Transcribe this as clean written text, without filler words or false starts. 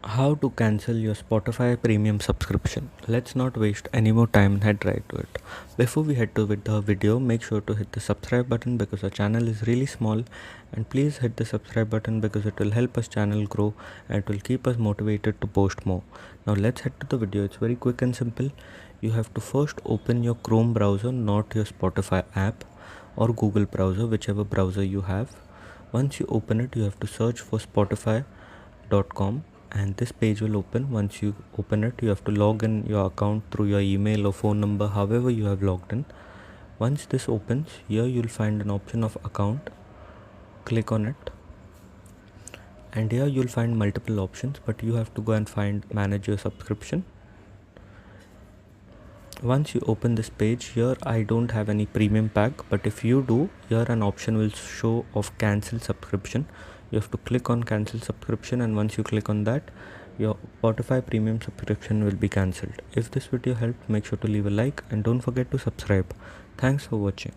How to cancel your Spotify premium subscription. Let's not waste any more time and head right to it. Before we head to with the video, make sure to hit the subscribe button because our channel is really small, and please hit the subscribe button because it will help us channel grow and it will keep us motivated to post more. Now let's head to the video. It's very quick and simple. You have to first open your Chrome browser, not your Spotify app, or Google browser, whichever browser you have. Once you open it, you have to search for spotify.com and this page will open. Once you open it, you have to log in your account through your email or phone number, however you have logged in. Once this opens, here you'll find an option of account. Click on it, and here you'll find multiple options, but you have to go and find manage your subscription. Once you open this page, here I don't have any premium pack, but if you do, here an option will show of cancel subscription. You have to click on cancel subscription, and once you click on that, your Spotify premium subscription will be cancelled. If this video helped, make sure to leave a like and don't forget to subscribe. Thanks for watching.